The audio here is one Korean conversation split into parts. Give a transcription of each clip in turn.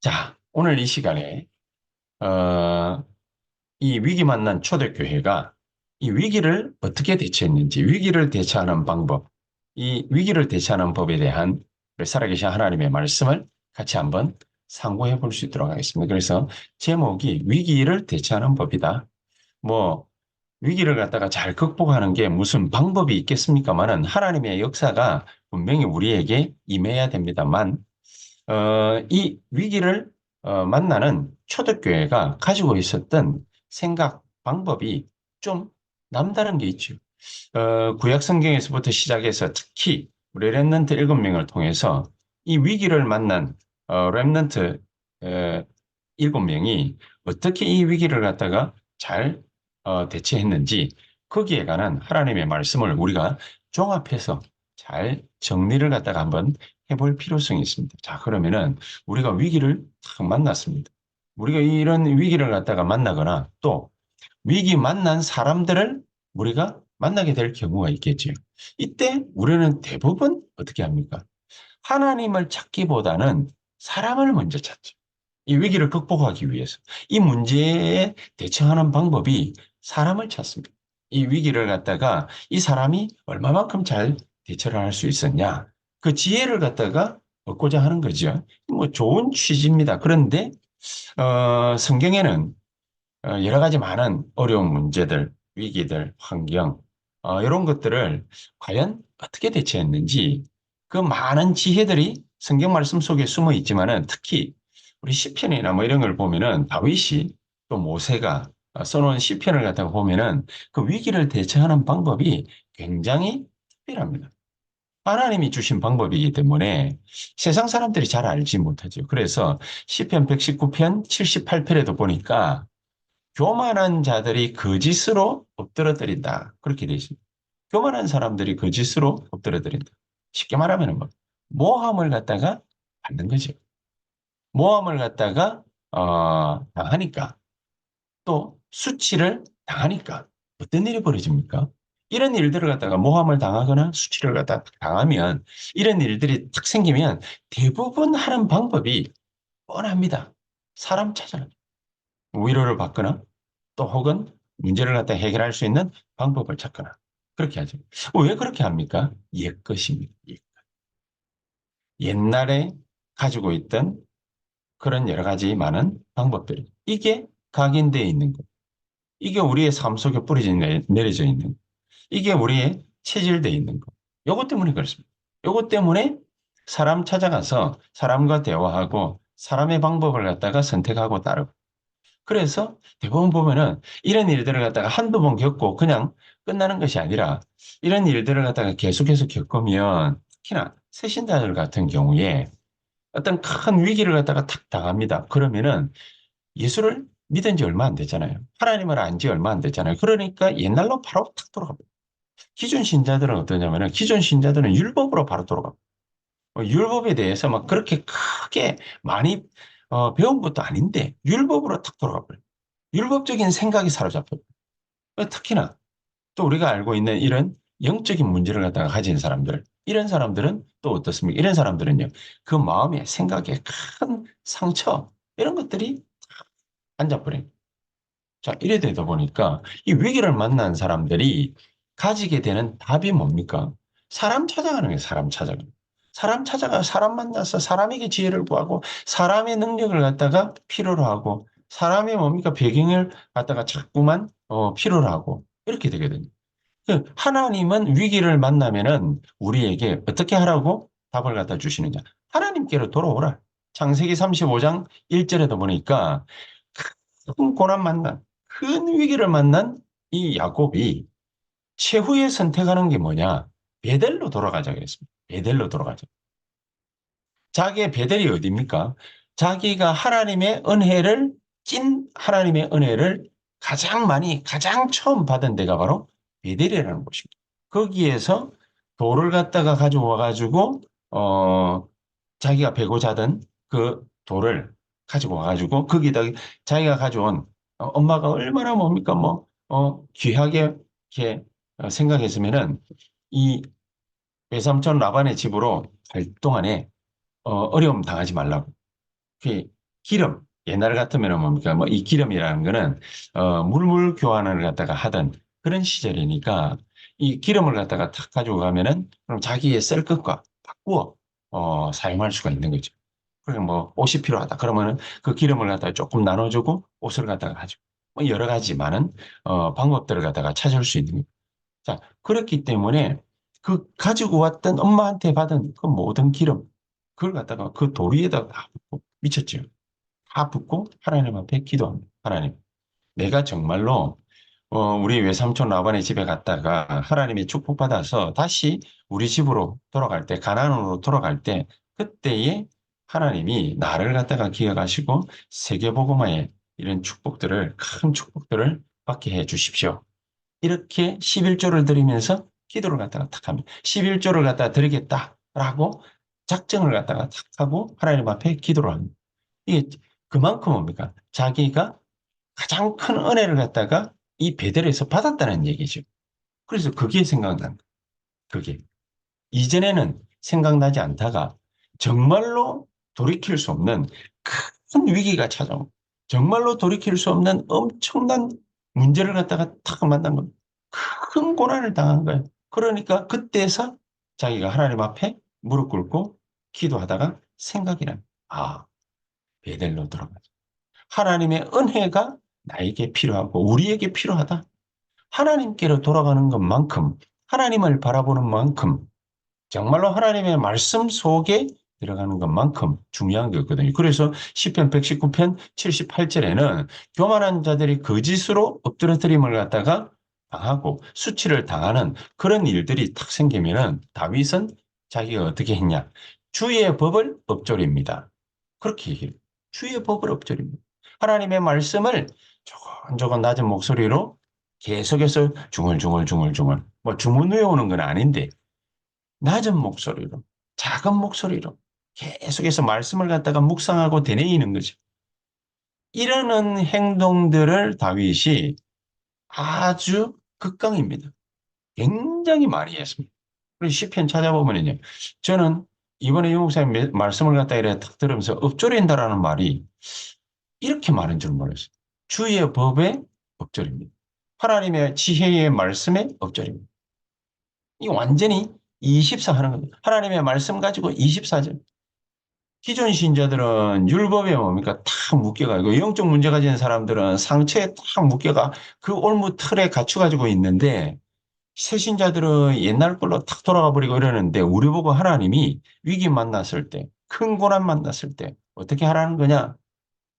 자, 오늘 이 시간에 어, 이 위기 만난 초대교회가 이 위기를 어떻게 대처했는지, 위기를 대처하는 방법, 이 위기를 대처하는 법에 대한 우리 살아계신 하나님의 말씀을 같이 한번 상고해 볼 수 있도록 하겠습니다. 그래서 제목이 위기를 대처하는 법이다. 뭐 위기를 갖다가 잘 극복하는 게 무슨 방법이 있겠습니까마는 하나님의 역사가 분명히 우리에게 임해야 됩니다만 이 위기를 만나는 초대교회가 가지고 있었던 생각, 방법이 좀 남다른 게 있죠. 구약 성경에서부터 시작해서 특히 우리 렘넌트 7명을 통해서 이 위기를 만난 렘넌트 7명이 어떻게 이 위기를 갖다가 잘 대처했는지 거기에 관한 하나님의 말씀을 우리가 종합해서 잘 정리를 갖다가 한번 해볼 필요성이 있습니다. 자, 그러면은 우리가 위기를 딱 만났습니다. 우리가 이런 위기를 갖다가 만나거나 또 위기 만난 사람들을 우리가 만나게 될 경우가 있겠죠. 이때 우리는 대부분 어떻게 합니까? 하나님을 찾기보다는 사람을 먼저 찾죠. 이 위기를 극복하기 위해서. 이 문제에 대처하는 방법이 사람을 찾습니다. 이 위기를 갖다가 이 사람이 얼마만큼 잘 대처를 할 수 있었냐. 그 지혜를 갖다가 얻고자 하는 거죠. 뭐 좋은 취지입니다. 그런데 성경에는 여러 가지 많은 어려운 문제들, 위기들, 환경, 이런 것들을 과연 어떻게 대처했는지 그 많은 지혜들이 성경 말씀 속에 숨어 있지만은 특히 우리 시편이나 뭐 이런 걸 보면은 다윗이 또 모세가 써놓은 시편을 갖다가 보면은 그 위기를 대처하는 방법이 굉장히 특별합니다. 하나님이 주신 방법이기 때문에 세상 사람들이 잘 알지 못하죠. 그래서 시편 119편 78편에도 보니까 교만한 자들이 거짓으로 엎드러뜨린다. 그렇게 되어 있습니다. 교만한 사람들이 거짓으로 엎드러뜨린다. 쉽게 말하면 뭐 모함을 갖다가 받는 거죠. 모함을 갖다가 당하니까 또 수치를 당하니까 어떤 일이 벌어집니까? 이런 일들을 갖다가 모함을 당하거나 수치를 갖다가 당하면 이런 일들이 탁 생기면 대부분 하는 방법이 뻔합니다. 사람 찾아라. 위로를 받거나 또 혹은 문제를 갖다 해결할 수 있는 방법을 찾거나 그렇게 하죠. 왜 그렇게 합니까? 옛것입니다. 옛날에 가지고 있던 그런 여러 가지 많은 방법들. 이게 각인되어 있는 것. 이게 우리의 삶 속에 뿌려져 내려져 있는 것. 이게 우리의 체질되어 있는 것. 요것 때문에 그렇습니다. 요것 때문에 사람 찾아가서 사람과 대화하고 사람의 방법을 갖다가 선택하고 따르고 그래서 대부분 보면은 이런 일들을 갖다가 한두 번 겪고 그냥 끝나는 것이 아니라 이런 일들을 갖다가 계속해서 겪으면 특히나 새신자들 같은 경우에 어떤 큰 위기를 갖다가 탁 당합니다. 그러면은 예수를 믿은 지 얼마 안 됐잖아요. 하나님을 안 지 얼마 안 됐잖아요. 그러니까 옛날로 바로 탁 돌아갑니다. 기존 신자들은 어떠냐면은 기존 신자들은 율법으로 바로 돌아갑니다. 율법에 대해서 막 그렇게 크게 많이 배운 것도 아닌데 율법으로 탁 돌아가버려요. 율법적인 생각이 사로잡혀요. 특히나 또 우리가 알고 있는 이런 영적인 문제를 갖다가 가진 사람들, 이런 사람들은 또 어떻습니까? 이런 사람들은요, 그 마음에 생각에 큰 상처, 이런 것들이 앉아버려요. 자, 이래 되다 보니까 이 위기를 만난 사람들이 가지게 되는 답이 뭡니까? 사람 찾아가는 거예요, 사람 찾아가는. 사람 찾아가 사람 만나서 사람에게 지혜를 구하고 사람의 능력을 갖다가 필요로 하고 사람의 뭡니까 배경을 갖다가 자꾸만 필요로 하고 이렇게 되거든요. 하나님은 위기를 만나면은 우리에게 어떻게 하라고 답을 갖다 주시느냐? 하나님께로 돌아오라. 창세기 35장 1절에도 보니까 큰 고난 만난, 큰 위기를 만난 이 야곱이 최후의 선택하는 게 뭐냐? 베델로 돌아가자 그랬습니다. 베델로 돌아가자. 자기의 베델이 어디입니까? 자기가 하나님의 은혜를 찐 하나님의 은혜를 가장 많이 가장 처음 받은 데가 바로 베델이라는 곳입니다. 거기에서 돌을 갖다가 가져와 가지고 자기가 베고자 하던 그 돌을 가지고 와 가지고 거기다 자기가 가져온 엄마가 얼마나 뭡니까 뭐 귀하게 이렇게 생각했으면은 이 외삼촌 라반의 집으로 갈 동안에 어려움 당하지 말라고. 기름. 옛날 같으면 뭡니까? 뭐 이 기름이라는 거는 물물 교환을 갖다가 하던 그런 시절이니까 이 기름을 갖다가 탁 가지고 가면은 그럼 자기의 쓸 것과 바꾸어 사용할 수가 있는 거죠. 그리고 뭐 옷이 필요하다 그러면은 그 기름을 갖다가 조금 나눠주고 옷을 갖다가 가지고 뭐 여러 가지 많은 방법들을 갖다가 찾을 수 있는 거죠. 자, 그렇기 때문에 그 가지고 왔던 엄마한테 받은 그 모든 기름 그걸 갖다가 그 도리에다가 다 붓고 미쳤죠. 다 붓고 하나님 앞에 기도합니다. 하나님, 내가 정말로 우리 외삼촌 라반의 집에 갔다가 하나님의 축복받아서 다시 우리 집으로 돌아갈 때, 가나안으로 돌아갈 때, 그때에 하나님이 나를 갖다가 기억하시고 세계복음화의 이런 축복들을, 큰 축복들을 받게 해 주십시오. 이렇게 11조를 드리면서 기도를 갖다가 탁 합니다. 11조를 갖다가 드리겠다라고 작정을 갖다가 탁 하고 하나님 앞에 기도를 합니다. 이게 그만큼 뭡니까? 자기가 가장 큰 은혜를 갖다가 이 베델에서 받았다는 얘기죠. 그래서 그게 생각난 거예요. 그게. 이전에는 생각나지 않다가 정말로 돌이킬 수 없는 큰 위기가 찾아온 정말로 돌이킬 수 없는 엄청난 문제를 갖다가 탁 만난 겁니다. 큰 고난을 당한 거예요. 그러니까 그때서 자기가 하나님 앞에 무릎 꿇고 기도하다가 생각이 납니다. 아, 베델로 돌아가자. 하나님의 은혜가 나에게 필요하고 우리에게 필요하다. 하나님께로 돌아가는 것만큼 하나님을 바라보는 만큼 정말로 하나님의 말씀 속에 들어가는 것만큼 중요한 거거든요. 그래서 시편 119편 78절에는 교만한 자들이 거짓으로 엎드러뜨림을 갖다가 당하고 수치를 당하는 그런 일들이 탁 생기면은 다윗은 자기가 어떻게 했냐? 주의 법을 엎조립니다. 그렇게 얘기해요. 주의 법을 엎조립니다. 하나님의 말씀을 조곤조곤 낮은 목소리로 계속해서 중얼중얼중얼중얼 뭐 주문 외우는 건 아닌데 낮은 목소리로, 작은 목소리로 계속해서 말씀을 갖다가 묵상하고 되뇌이는 거죠. 이러는 행동들을 다윗이 아주 극강입니다. 굉장히 많이 했습니다. 그리고 시편 찾아보면요. 저는 이번에 유 목사님 말씀을 갖다 이렇게 탁 들으면서 엎조린다라는 말이 이렇게 많은 줄 몰랐어요. 주의 법에 엎조립니다. 하나님의 지혜의 말씀에 엎조립니다. 이 완전히 24 하는 겁니다. 하나님의 말씀 가지고 24절. 기존 신자들은 율법에 뭡니까? 탁 묶여가지고 영적 문제 가진 사람들은 상처에 탁 묶여가 그 올무 틀에 갇혀가지고 있는데 새 신자들은 옛날 걸로 탁 돌아가 버리고 이러는데 우리 보고 하나님이 위기 만났을 때, 큰 고난 만났을 때 어떻게 하라는 거냐?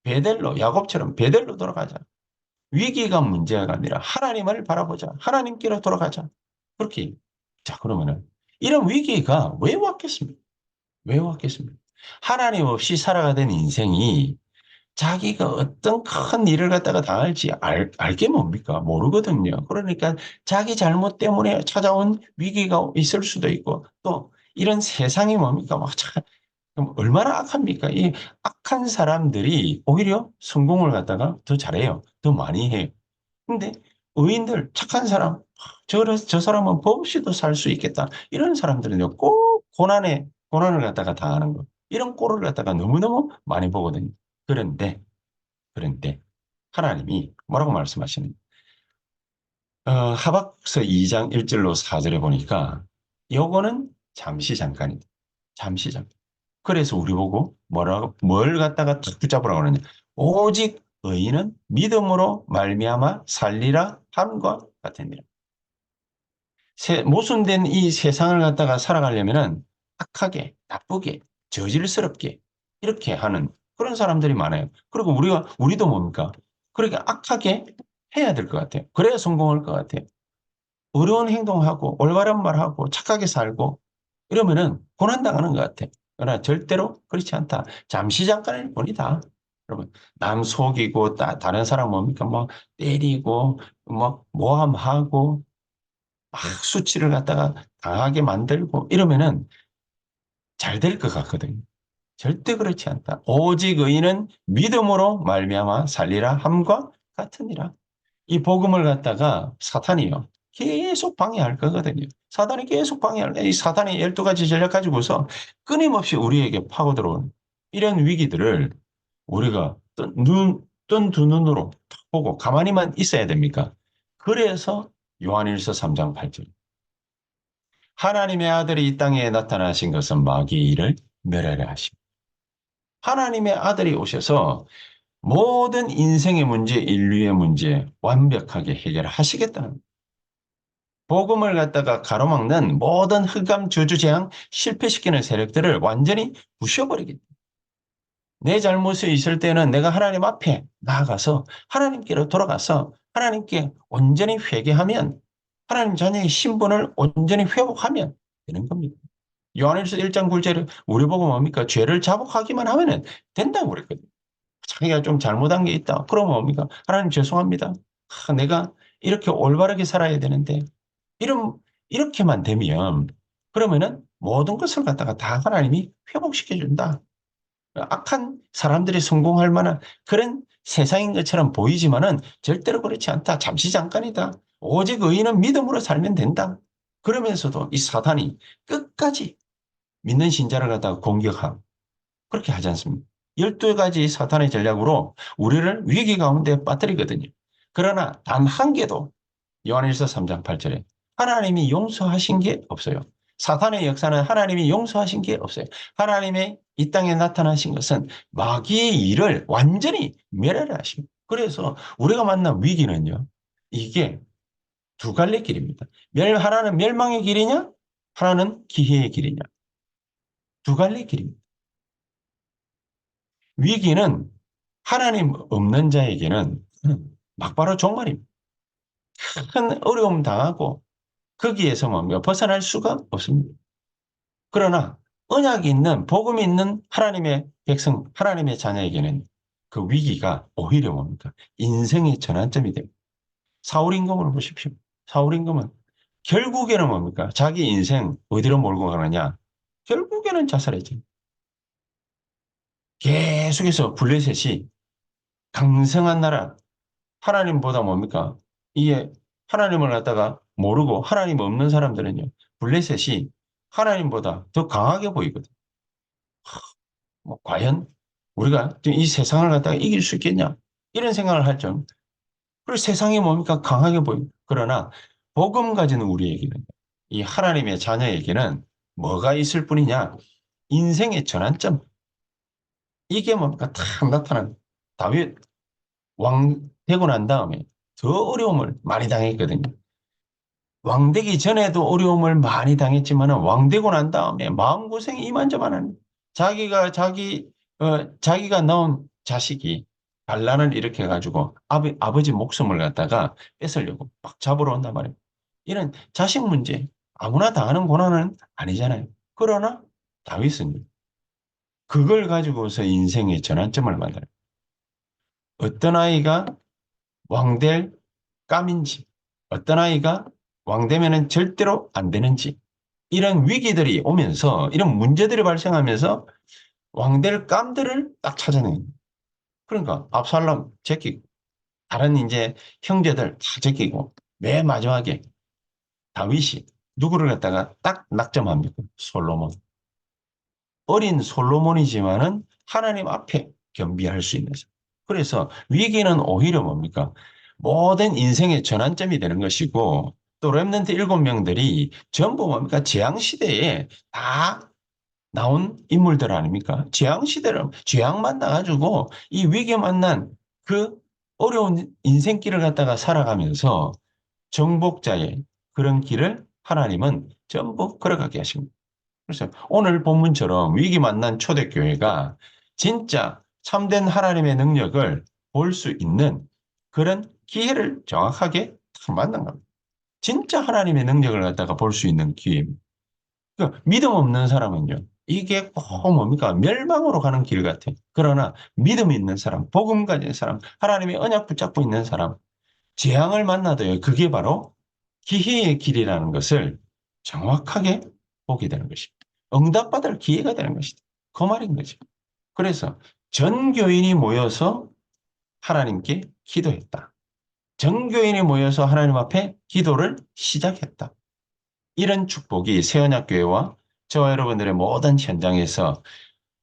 베델로, 야곱처럼 베델로 돌아가자. 위기가 문제가 아니라 하나님을 바라보자. 하나님께로 돌아가자. 그렇게. 자, 그러면은 이런 위기가 왜 왔겠습니까? 왜 왔겠습니까? 하나님 없이 살아가던 인생이 자기가 어떤 큰 일을 갖다가 당할지 알게 뭡니까? 모르거든요. 그러니까 자기 잘못 때문에 찾아온 위기가 있을 수도 있고 또 이런 세상이 뭡니까? 막 참, 얼마나 악합니까? 이 악한 사람들이 오히려 성공을 갖다가 더 잘해요. 더 많이 해요. 근데 의인들, 착한 사람, 저 사람은 법 없이도 살 수 있겠다. 이런 사람들은요, 꼭 고난을 갖다가 당하는 거. 이런 꼴을 갖다가 너무너무 많이 보거든요. 그런데, 그런데, 하나님이 뭐라고 말씀하시는, 하박서 2장 1절로 4절에 보니까, 요거는 잠시 잠깐이다. 잠시 잠깐. 그래서 우리 보고 뭘 갖다가 탁 붙잡으라고 그러냐. 오직 의인은 믿음으로 말미암아 살리라 함과 같으니라. 모순된 이 세상을 갖다가 살아가려면은 악하게, 나쁘게, 저질스럽게 이렇게 하는 그런 사람들이 많아요. 그리고 우리도 뭡니까? 그렇게 악하게 해야 될 것 같아요. 그래야 성공할 것 같아요. 어려운 행동하고 올바른 말하고 착하게 살고 이러면은 고난당하는 것 같아. 그러나 절대로 그렇지 않다. 잠시 잠깐일 뿐이다. 여러분, 남 속이고 다른 사람 뭡니까? 뭐 때리고 뭐 모함하고 막 수치를 갖다가 당하게 만들고 이러면은 잘 될 것 같거든요. 절대 그렇지 않다. 오직 의인은 믿음으로 말미암아 살리라 함과 같으니라. 이 복음을 갖다가 사탄이요. 계속 방해할 거거든요. 사탄이 계속 이 사탄의 12가지 전략 가지고서 끊임없이 우리에게 파고들어온 이런 위기들을 우리가 뜬 두 눈으로 탁 보고 가만히만 있어야 됩니까? 그래서 요한일서 3장 8절. 하나님의 아들이 이 땅에 나타나신 것은 마귀의 일을 멸하려 하십니다. 하나님의 아들이 오셔서 모든 인생의 문제, 인류의 문제 완벽하게 해결하시겠다는 거예요. 복음을 갖다가 가로막는 모든 흑암, 저주, 재앙, 실패시키는 세력들을 완전히 부셔버리겠다. 내 잘못이 있을 때는 내가 하나님 앞에 나아가서 하나님께로 돌아가서 하나님께 온전히 회개하면 하나님 자녀의 신분을 온전히 회복하면 되는 겁니다. 요한일서 1장 9절에 우리 보고 뭡니까? 죄를 자복하기만 하면 된다고 그랬거든요. 자기가 좀 잘못한 게 있다. 그러면 뭡니까? 하나님 죄송합니다. 내가 이렇게 올바르게 살아야 되는데 이런 이렇게만 되면 그러면은 모든 것을 갖다가 다 하나님이 회복시켜 준다. 악한 사람들이 성공할 만한 그런 세상인 것처럼 보이지만은 절대로 그렇지 않다. 잠시 잠깐이다. 오직 의인은 믿음으로 살면 된다. 그러면서도 이 사단이 끝까지 믿는 신자를 갖다가 공격하고 그렇게 하지 않습니다. 12가지 사탄의 전략으로 우리를 위기 가운데 빠뜨리거든요. 그러나 단 한 개도 요한일서 3장 8절에 하나님이 용서하신 게 없어요. 사탄의 역사는 하나님이 용서하신 게 없어요. 하나님의 이 땅에 나타나신 것은 마귀의 일을 완전히 멸하려 하십니다. 그래서 우리가 만난 위기는요. 이게 두 갈래 길입니다. 하나는 멸망의 길이냐? 하나는 기회의 길이냐? 두 갈래 길입니다. 위기는 하나님 없는 자에게는 막바로 종말입니다. 큰 어려움 당하고 거기에서 뭡니까? 벗어날 수가 없습니다. 그러나 언약이 있는 복음이 있는 하나님의 백성, 하나님의 자녀에게는 그 위기가 오히려 뭡니까? 인생의 전환점이 됩니다. 사울 임금을 보십시오. 사울 임금은 결국에는 뭡니까? 자기 인생 어디로 몰고 가느냐? 결국에는 자살했죠. 계속해서 블레셋이 강성한 나라, 하나님보다 뭡니까? 이게 하나님을 갖다가 모르고 하나님 없는 사람들은요. 블레셋이 하나님보다 더 강하게 보이거든. 뭐 과연 우리가 이 세상을 갖다가 이길 수 있겠냐? 이런 생각을 할 점. 그리고 세상이 뭡니까? 강하게 보입니다. 그러나 복음 가지는 우리에게는 이 하나님의 자녀에게는 뭐가 있을 뿐이냐? 인생의 전환점. 이게 뭡니까? 탁 나타난 다윗 왕 되고 난 다음에 더 어려움을 많이 당했거든요. 왕 되기 전에도 어려움을 많이 당했지만 왕 되고 난 다음에 마음고생이 이만저만한 자기가 낳은 자식이 반란을 일으켜가지고 아버지 목숨을 갖다가 뺏으려고 막 잡으러 온단 말이에요. 이런 자식 문제 아무나 당하는 고난은 아니잖아요. 그러나 다윗은 그걸 가지고서 인생의 전환점을 만들어요. 어떤 아이가 왕될 감인지, 어떤 아이가 왕되면은 절대로 안 되는지, 이런 위기들이 오면서, 이런 문제들이 발생하면서 왕될 감들을 딱 찾아내는. 그러니까 압살롬 제끼고, 다른 이제 형제들 다 제끼고, 맨 마지막에 다윗이 누구를 갖다가 딱 낙점합니까? 솔로몬. 어린 솔로몬이지만은 하나님 앞에 겸비할 수 있는 사람. 그래서 위기는 오히려 뭡니까? 모든 인생의 전환점이 되는 것이고 또 렘넌트 7명들이 전부 뭡니까? 재앙시대에 다 나온 인물들 아닙니까? 재앙시대를 재앙 만나가지고 이 위기 만난 그 어려운 인생길을 갖다가 살아가면서 정복자의 그런 길을 하나님은 전부 걸어가게 하십니다. 그래서 오늘 본문처럼 위기 만난 초대교회가 진짜 참된 하나님의 능력을 볼 수 있는 그런 기회를 정확하게 만난 겁니다. 진짜 하나님의 능력을 갖다가 볼 수 있는 기회입니다. 그러니까 믿음 없는 사람은요. 이게 꼭 뭡니까? 멸망으로 가는 길 같아요. 그러나 믿음 있는 사람, 복음 가진 사람, 하나님의 언약 붙잡고 있는 사람, 재앙을 만나도요. 그게 바로 기회의 길이라는 것을 정확하게 보게 되는 것입니다. 응답받을 기회가 되는 것이다. 그 말인 거죠. 그래서 전 교인이 모여서 하나님께 기도했다. 전 교인이 모여서 하나님 앞에 기도를 시작했다. 이런 축복이 새언약교회와 저와 여러분들의 모든 현장에서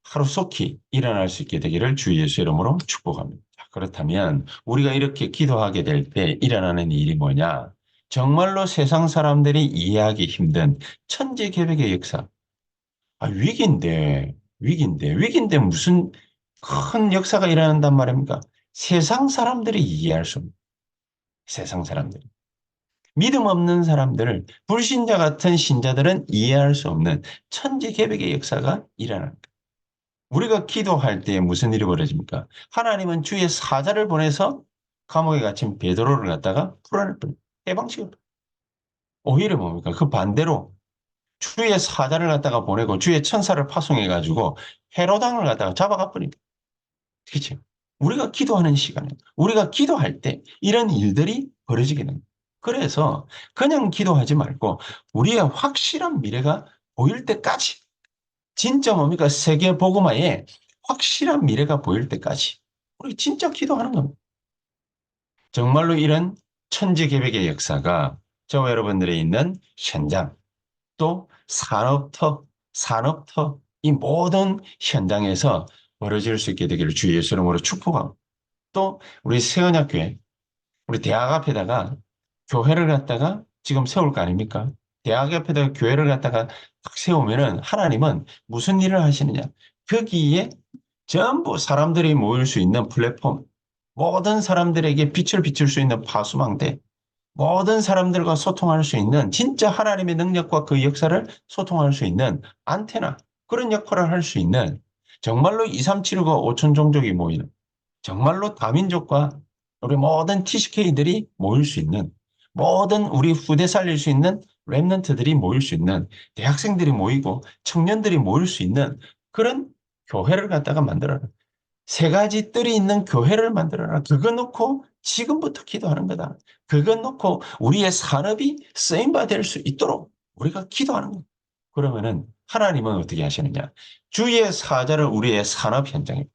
하루속히 일어날 수 있게 되기를 주 예수 이름으로 축복합니다. 자, 그렇다면 우리가 이렇게 기도하게 될 때 일어나는 일이 뭐냐? 정말로 세상 사람들이 이해하기 힘든 천지개벽의 역사. 아, 위기인데 무슨 큰 역사가 일어난단 말입니까? 세상 사람들이 이해할 수 없는, 세상 사람들. 믿음 없는 사람들을, 불신자 같은 신자들은 이해할 수 없는 천지개벽의 역사가 일어납니다. 우리가 기도할 때 무슨 일이 벌어집니까? 하나님은 주의 사자를 보내서 감옥에 갇힌 베드로를 갖다가 풀어낼 뿐, 해방시켜. 오히려 뭡니까? 그 반대로 주의 사자를 갖다가 보내고 주의 천사를 파송해가지고 헤로당을 갖다가 잡아가 버립니다. 그렇죠? 우리가 기도하는 시간에, 우리가 기도할 때 이런 일들이 벌어지게 됩니다. 그래서 그냥 기도하지 말고 우리의 확실한 미래가 보일 때까지, 진짜 뭡니까? 세계 복음화에 확실한 미래가 보일 때까지 우리 진짜 기도하는 겁니다. 정말로 이런 천지개벽의 역사가 저와 여러분들이 있는 현장, 또 산업터, 이 모든 현장에서 벌어질 수 있게 되기를 주 예수 이름으로 축복하고, 또 우리 세언약교회, 우리 대학 앞에다가 교회를 갖다가 지금 세울 거 아닙니까? 대학 앞에다가 교회를 갖다가 딱 세우면은 하나님은 무슨 일을 하시느냐? 거기에 전부 사람들이 모일 수 있는 플랫폼, 모든 사람들에게 빛을 비출 수 있는 파수망대, 모든 사람들과 소통할 수 있는, 진짜 하나님의 능력과 그 역사를 소통할 수 있는 안테나, 그런 역할을 할 수 있는, 정말로 2375가 5천 종족이 모이는, 정말로 다민족과 우리 모든 TCK들이 모일 수 있는, 모든 우리 후대 살릴 수 있는 랩런트들이 모일 수 있는, 대학생들이 모이고 청년들이 모일 수 있는 그런 교회를 갖다가 만들어라. 세 가지 뜰이 있는 교회를 만들어라. 그거 놓고 지금부터 기도하는 거다. 그거 놓고 우리의 산업이 쓰임받을 수 있도록 우리가 기도하는 거다. 그러면은 하나님은 어떻게 하시느냐? 주의 사자를 우리의 산업 현장에,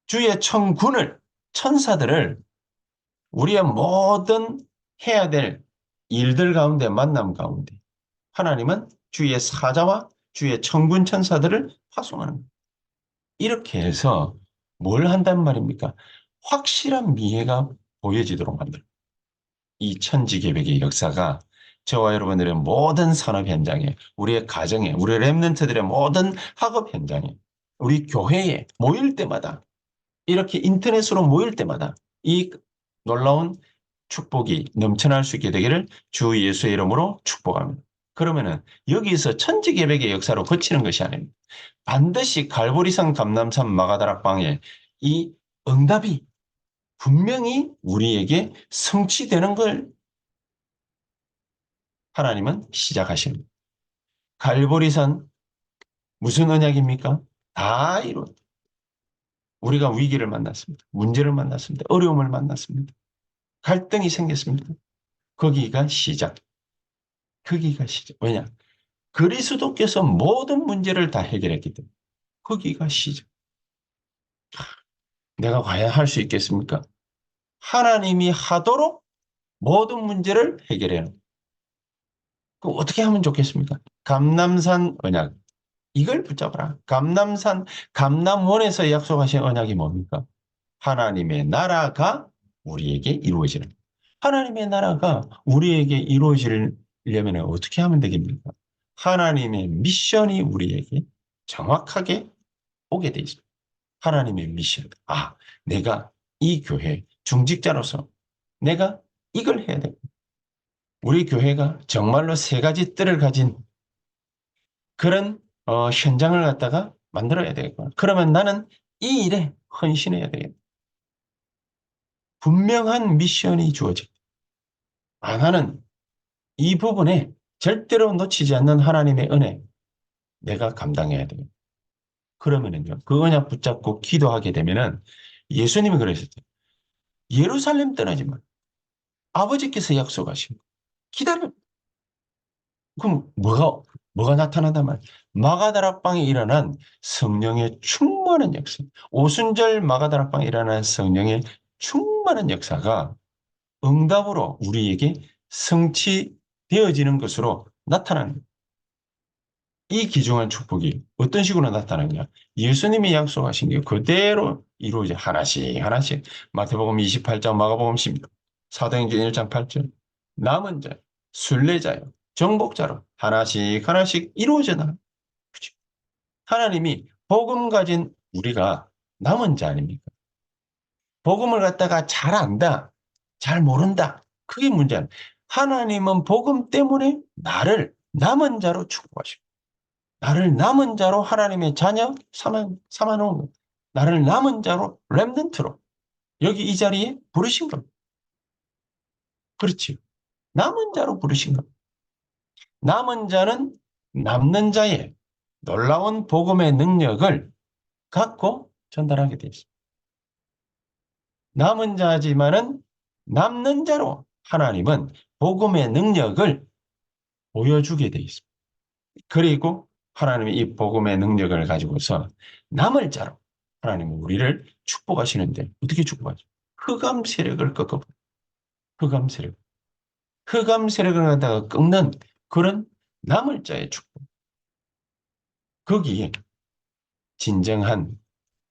주의 천군을, 천사들을 우리의 모든 해야 될 일들 가운데, 만남 가운데 하나님은 주의 사자와 주의 천군 천사들을 파송하는 거예요. 이렇게 해서 뭘 한단 말입니까? 확실한 미래가 보여지도록 만들어. 이 천지개벽의 역사가 저와 여러분들의 모든 산업 현장에, 우리의 가정에, 우리 랩런트들의 모든 학업 현장에, 우리 교회에 모일 때마다, 이렇게 인터넷으로 모일 때마다 이 놀라운 축복이 넘쳐날 수 있게 되기를 주 예수의 이름으로 축복합니다. 그러면은 여기서 천지개벽의 역사로 거치는 것이 아닙니다. 반드시 갈보리산, 감남산, 마가다락방에 이 응답이 분명히 우리에게 성취되는 걸 하나님은 시작하십니다. 갈보리산, 무슨 언약입니까? 다 이룬. 우리가 위기를 만났습니다. 문제를 만났습니다. 어려움을 만났습니다. 갈등이 생겼습니다. 거기가 시작. 거기가 시작. 왜냐? 그리스도께서 모든 문제를 다 해결했기 때문에 거기가 시작. 내가 과연 할 수 있겠습니까? 하나님이 하도록 모든 문제를 해결해요. 그 어떻게 하면 좋겠습니까? 감남산 언약. 이걸 붙잡아라. 감남산, 감남원에서 약속하신 언약이 뭡니까? 하나님의 나라가 우리에게 이루어지는. 하나님의 나라가 우리에게 이루어지려면 어떻게 하면 되겠습니까? 하나님의 미션이 우리에게 정확하게 오게 돼 있습니다. 하나님의 미션. 아, 내가 이 교회 중직자로서 내가 이걸 해야 돼. 우리 교회가 정말로 세 가지 뜰을 가진 그런 현장을 갖다가 만들어야 되겠구나. 그러면 나는 이 일에 헌신해야 되겠다. 분명한 미션이 주어집니다. 아, 나는 이 부분에 절대로 놓치지 않는 하나님의 은혜, 내가 감당해야 되겠다. 그러면은요, 그 언약 붙잡고 기도하게 되면은 예수님이 그러셨죠. 예루살렘 떠나지 마. 아버지께서 약속하신 거. 기다려. 그럼 뭐가 나타난단 말이야? 마가다락방에 일어난 성령의 충만한 역사. 오순절 마가다락방에 일어난 성령의 충만한 역사가 응답으로 우리에게 성취되어지는 것으로 나타나는 거예요. 이 귀중한 축복이 어떤 식으로 나타나냐? 예수님이 약속하신 게 그대로 이루어져 하나씩 하나씩 마태복음 28장, 마가복음 16, 사도행전 1장 8절 남은 자, 순례자요, 정복자로 하나씩 하나씩 이루어져 나가는 거죠. 하나님이 복음 가진 우리가 남은 자 아닙니까? 복음을 갖다가 잘 안다, 잘 모른다. 그게 문제 아니에요. 하나님은 복음 때문에 나를 남은 자로 축복하십니다. 나를 남은 자로 하나님의 자녀 삼아놓은 것. 나를 남은 자로 렘넌트로 여기 이 자리에 부르신 겁니다. 그렇지. 남은 자로 부르신 겁니다. 남은 자는 남는 자의 놀라운 복음의 능력을 갖고 전달하게 돼 있습니다. 남은 자지만은 남는 자로 하나님은 복음의 능력을 보여주게 돼 있습니다. 그리고 하나님이 이 복음의 능력을 가지고서 남을 자로 하나님은 우리를 축복하시는데 어떻게 축복하죠? 흑암 세력을 꺾어버려. 흑암 세력. 흑암 세력을 갖다가 꺾는 그런 남을 자의 축복. 거기에 진정한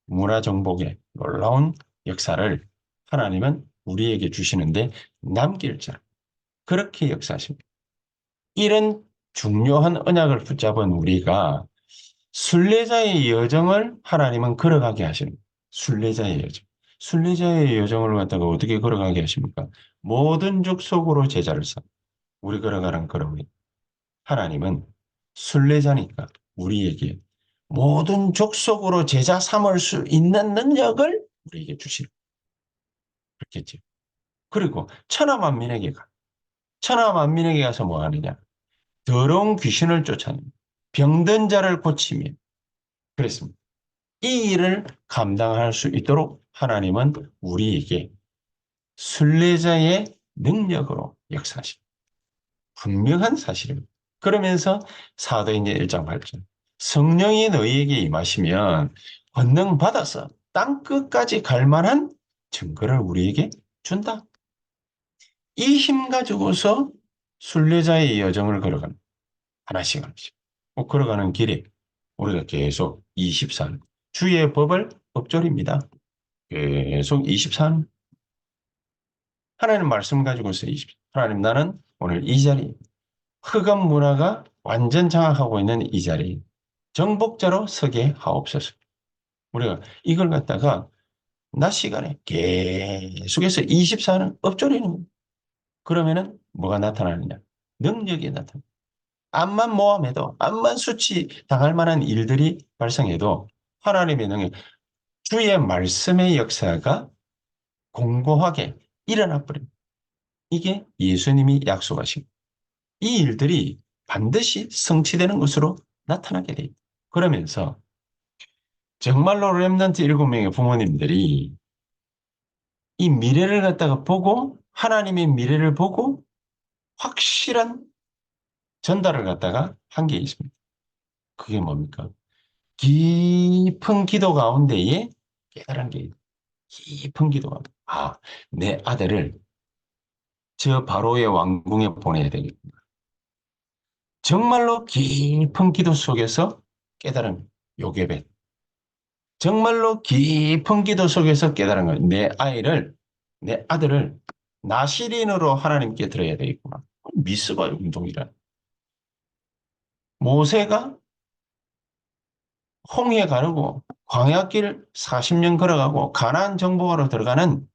문화정복의 놀라운 역사를 하나님은 우리에게 주시는데 남길 자. 그렇게 역사하십니다. 이런 중요한 언약을 붙잡은 우리가 순례자의 여정을 하나님은 걸어가게 하십니다. 순례자의 여정. 순례자의 여정을 갖다가 어떻게 걸어가게 하십니까? 모든 족속으로 제자를 삼. 우리 걸어가는 걸음이. 하나님은 순례자니까 우리에게 모든 족속으로 제자 삼을 수 있는 능력을 우리에게 주시는 그렇겠죠. 그리고 천하만민에게 가. 천하만민에게 가서 뭐 하느냐? 더러운 귀신을 쫓아내며 병든 자를 고치며 그랬습니다. 이 일을 감당할 수 있도록 하나님은 우리에게 순례자의 능력으로 역사하십니다. 분명한 사실입니다. 그러면서 사도행전 1장 8절 성령이 너희에게 임하시면 권능 받아서 땅끝까지 갈 만한 증거를 우리에게 준다. 이 힘 가지고서 순례자의 여정을 걸어가는 하나씩 하나씩 걸어가는 길에 우리가 계속 24년 주의 법을 법졸입니다. 계속 24년 하나님 말씀 가지고서 20 하나님 나는 오늘 이 자리 흑암 문화가 완전 장악하고 있는 이 자리 정복자로 서게 하옵소서. 우리가 이걸 갖다가 낮 시간에 계속해서 24년 엎조리는 거예요. 그러면은 뭐가 나타나느냐? 능력이 나타나. 암만 모함해도 암만 수치 당할 만한 일들이 발생해도 하나님의 능력, 주의 말씀의 역사가 공고하게 일어나 버립니다. 이게 예수님이 약속하신 이 일들이 반드시 성취되는 것으로 나타나게 돼 있다. 그러면서 정말로 렘넌트 7명의 부모님들이 이 미래를 갖다가 보고 하나님의 미래를 보고 확실한 전달을 갖다가 한 게 있습니다. 그게 뭡니까? 깊은 기도 가운데에 깨달은 게 있다. 깊은 기도 가운데. 아, 내 아들을 저 바로의 왕궁에 보내야 되겠구나. 정말로 깊은 기도 속에서 깨달은 요괴벳. 정말로 깊은 기도 속에서 깨달은 거예요. 내 아들을 나시린으로 하나님께 드려야 되겠구나. 미스바 운동이라. 모세가 홍해 가르고 광야길 40년 걸어가고 가나안 정복하러 들어가는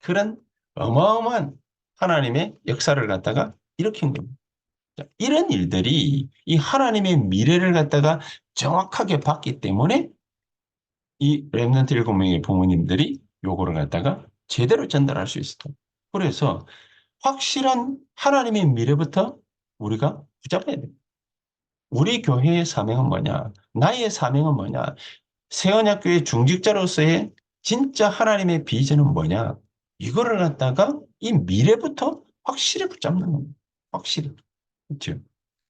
그런 어마어마한 하나님의 역사를 갖다가 일으킨 겁니다. 이런 일들이 이 하나님의 미래를 갖다가 정확하게 봤기 때문에 이 렘넌트 7명의 부모님들이 요거를 갖다가 제대로 전달할 수 있었다. 그래서 확실한 하나님의 미래부터 우리가 붙잡아야 됩니다. 우리 교회의 사명은 뭐냐? 나의 사명은 뭐냐? 세언약교회 중직자로서의 진짜 하나님의 비전은 뭐냐? 이거를 갖다가 이 미래부터 확실히 붙잡는 겁니다. 확실히. 그렇죠?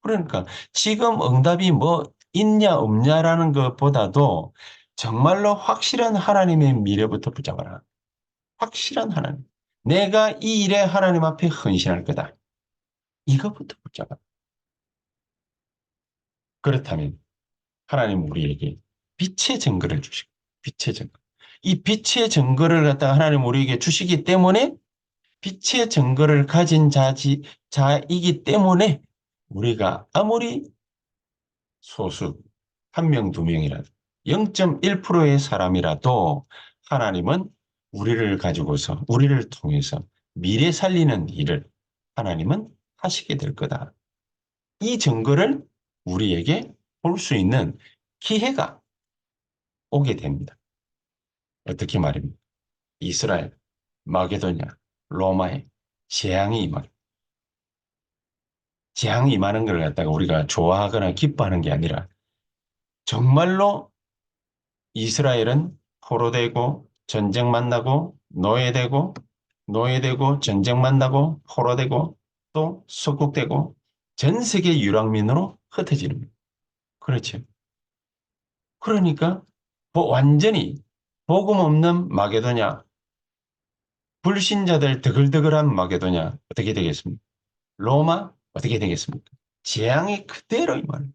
그러니까 지금 응답이 뭐 있냐 없냐라는 것보다도 정말로 확실한 하나님의 미래부터 붙잡아라. 확실한 하나님. 내가 이 일에 하나님 앞에 헌신할 거다. 이것부터 붙잡아. 그렇다면 하나님 우리에게 빛의 증거를 주시고, 빛의 증거. 이 빛의 증거를 갖다가 하나님 우리에게 주시기 때문에 빛의 증거를 가진 자이기 때문에 우리가 아무리 소수, 한 명, 두 명이라도 0.1%의 사람이라도 하나님은 우리를 가지고서, 우리를 통해서 미래 살리는 일을 하나님은 하시게 될 거다. 이 증거를 우리에게 볼 수 있는 기회가 오게 됩니다. 어떻게 말입니까? 이스라엘, 마게도냐, 로마에 재앙이 임하게. 재앙이 임하는 걸 갖다가 우리가 좋아하거나 기뻐하는 게 아니라 정말로 이스라엘은 포로되고 전쟁 만나고 노예되고 전쟁 만나고 포로되고 또 속국되고 전 세계 유랑민으로 흩어지는 거예요. 그렇죠. 그러니까 완전히 복음 없는 마게도냐, 불신자들 드글드글한 마게도냐 어떻게 되겠습니까? 로마 어떻게 되겠습니까? 재앙이 그대로 임하는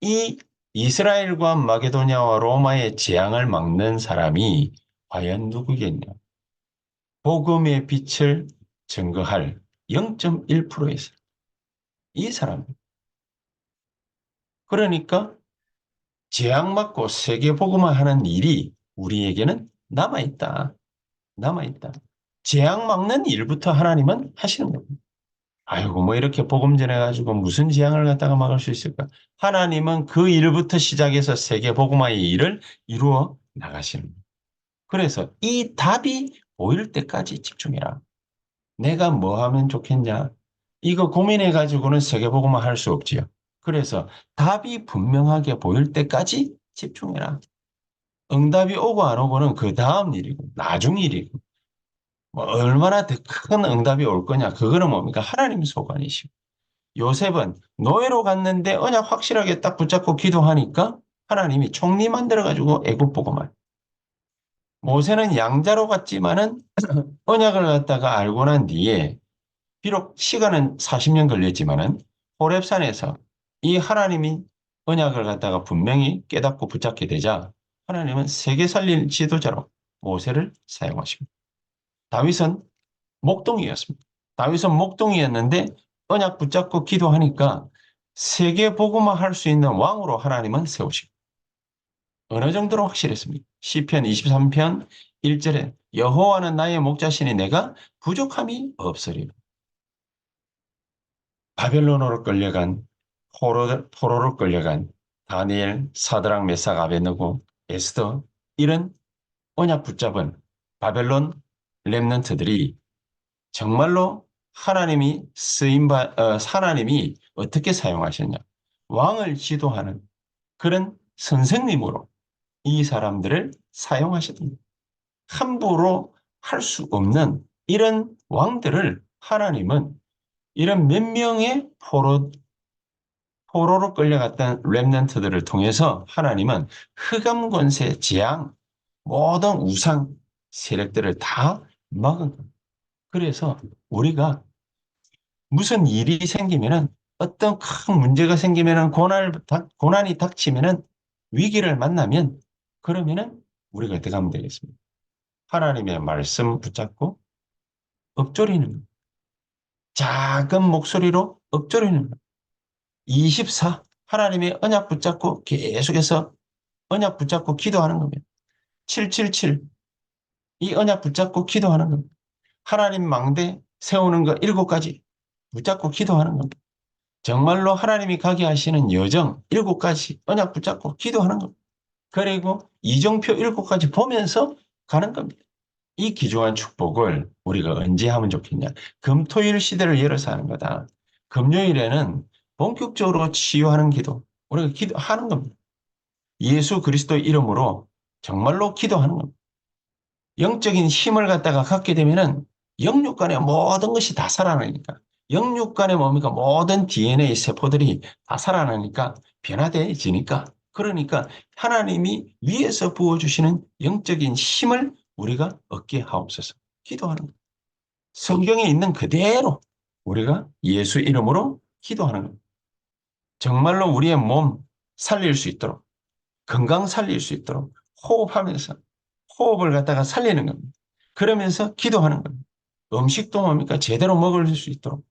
이 이스라엘과 마게도냐와 로마의 재앙을 막는 사람이 과연 누구겠냐? 복음의 빛을 증거할 0.1%에서 이 사람. 그러니까 재앙 맞고 세계 복음화 하는 일이 우리에게는 남아있다. 남아있다. 재앙 막는 일부터 하나님은 하시는 겁니다. 아이고, 뭐 이렇게 복음 전해가지고 무슨 재앙을 갖다가 막을 수 있을까? 하나님은 그 일부터 시작해서 세계 복음화의 일을 이루어 나가시는 거예요. 그래서 이 답이 보일 때까지 집중해라. 내가 뭐 하면 좋겠냐? 이거 고민해가지고는 세계 복음화 할 수 없지요. 그래서 답이 분명하게 보일 때까지 집중해라. 응답이 오고 안 오고는 그 다음 일이고, 나중 일이고, 뭐 얼마나 더 큰 응답이 올 거냐? 그거는 뭡니까? 하나님 소관이시고. 요셉은 노예로 갔는데 언약 확실하게 딱 붙잡고 기도하니까 하나님이 총리 만들어가지고 애굽 보고만. 모세는 양자로 갔지만은 언약을 갖다가 알고 난 뒤에 비록 시간은 40년 걸렸지만은 호렙산에서 이 하나님이 언약을 갖다가 분명히 깨닫고 붙잡게 되자 하나님은 세계 살릴 지도자로 모세를 사용하십니다. 다윗은 목동이었습니다. 다윗은 목동이었는데 언약 붙잡고 기도하니까 세계 복음화 할 수 있는 왕으로 하나님은 세우시고 어느 정도로 확실했습니까? 시편 23편 1절에 여호와는 나의 목자시니 내가 부족함이 없으리라. 바벨론으로 끌려간 포로로 끌려간 다니엘, 사드락, 메삭, 아베느고, 에스더 이런 언약 붙잡은 바벨론 렘넌트들이 정말로 하나님이 어떻게 사용하셨냐? 왕을 지도하는 그런 선생님으로 이 사람들을 사용하셨습니다. 함부로 할 수 없는 이런 왕들을 하나님은 이런 몇 명의 포로로 끌려갔던 렘넌트들을 통해서 하나님은 흑암 권세, 재앙, 모든 우상 세력들을 다 막은 겁니다. 그래서 우리가 무슨 일이 생기면은 어떤 큰 문제가 생기면은 고난이 닥치면은 위기를 만나면 그러면은 우리가 어떻게 하면 되겠습니까? 하나님의 말씀 붙잡고 읊조리는 작은 목소리로 읊조리는 24 하나님의 언약 붙잡고 계속해서 언약 붙잡고 기도하는 겁니다. 777 이 언약 붙잡고 기도하는 겁니다. 하나님 망대 세우는 거 7가지 붙잡고 기도하는 겁니다. 정말로 하나님이 가게 하시는 여정 7가지 언약 붙잡고 기도하는 겁니다. 그리고 이정표 7가지 보면서 가는 겁니다. 이 귀중한 축복을 우리가 언제 하면 좋겠냐. 금토일 시대를 열어서 하는 거다. 금요일에는 본격적으로 치유하는 기도, 우리가 기도하는 겁니다. 예수 그리스도 이름으로 정말로 기도하는 겁니다. 영적인 힘을 갖다가 갖게 되면은 영육간의 모든 것이 다 살아나니까. 영육간의 뭡니까? 모든 DNA 세포들이 다 살아나니까 변화되어지니까. 그러니까 하나님이 위에서 부어주시는 영적인 힘을 우리가 얻게 하옵소서. 기도하는 겁니다. 성경에 있는 그대로 우리가 예수 이름으로 기도하는 겁니다. 정말로 우리의 몸, 살릴 수 있도록, 건강 살릴 수 있도록 호흡하면서 호흡을 갖다가 살리는 겁니다. 그러면서 기도하는 겁니다. 음식도 뭡니까? 제대로 먹을 수 있도록,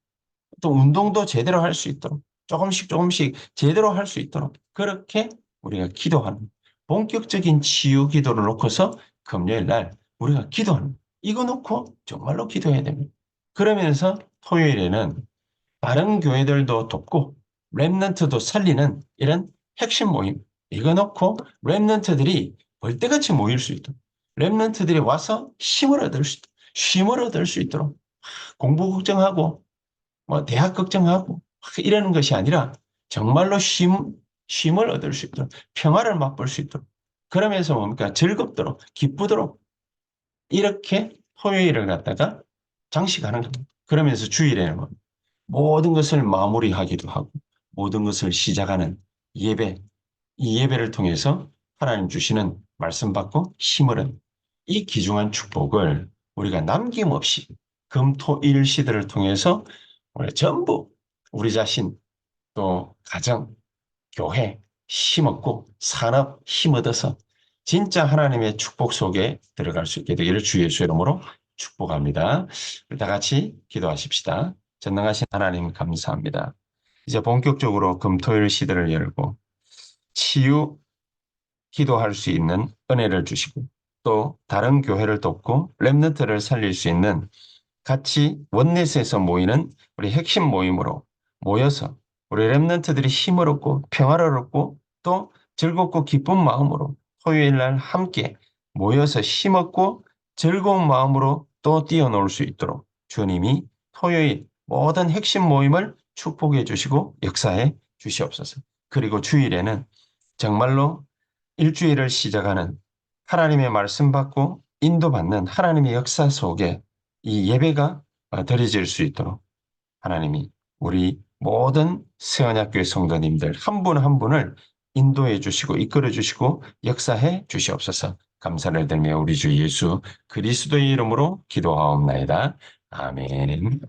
또 운동도 제대로 할 수 있도록, 조금씩 조금씩 제대로 할 수 있도록 그렇게 우리가 기도하는, 본격적인 치유 기도를 놓고서 금요일 날 우리가 기도하는, 이거 놓고 정말로 기도해야 됩니다. 그러면서 토요일에는 다른 교회들도 돕고 렘넌트도 살리는 이런 핵심 모임, 이거 놓고 렘넌트들이 벌떼같이 모일 수 있도록, 렘넌트들이 와서 힘을 얻을 수 있도록, 쉼을 얻을 수 있도록, 공부 걱정하고 뭐 대학 걱정하고 이러는 것이 아니라 정말로 쉼을 얻을 수 있도록, 평화를 맛볼 수 있도록, 그러면서 뭡니까? 즐겁도록, 기쁘도록 이렇게 토요일을 갖다가 장식하는 겁니다. 그러면서 주일에는 뭐 모든 것을 마무리하기도 하고 모든 것을 시작하는 예배, 이 예배를 통해서 하나님 주시는 말씀 받고 힘을 얻는 이 귀중한 축복을 우리가 남김없이 금토일 시대를 통해서 우리 전부 우리 자신, 또 가정, 교회 힘없고 산업 힘 얻어서 진짜 하나님의 축복 속에 들어갈 수 있게 되기를 주 예수의 이름으로 축복합니다. 우리 다 같이 기도하십시다. 전능하신 하나님 감사합니다. 이제 본격적으로 금토일 시대를 열고 치유 기도할 수 있는 은혜를 주시고 또 다른 교회를 돕고 렘넌트를 살릴 수 있는 같이 원넷에서 모이는 우리 핵심 모임으로 모여서 우리 렘넌트들이 힘을 얻고 평화를 얻고 또 즐겁고 기쁜 마음으로 토요일 날 함께 모여서 힘없고 즐거운 마음으로 또 뛰어놀 수 있도록 주님이 토요일 모든 핵심 모임을 축복해 주시고 역사해 주시옵소서. 그리고 주일에는 정말로 일주일을 시작하는 하나님의 말씀 받고 인도받는 하나님의 역사 속에 이 예배가 드려질 수 있도록 하나님이 우리 모든 세언약교회 성도님들 한 분 한 분을 인도해 주시고 이끌어 주시고 역사해 주시옵소서. 감사를 드리며 우리 주 예수 그리스도의 이름으로 기도하옵나이다. 아멘.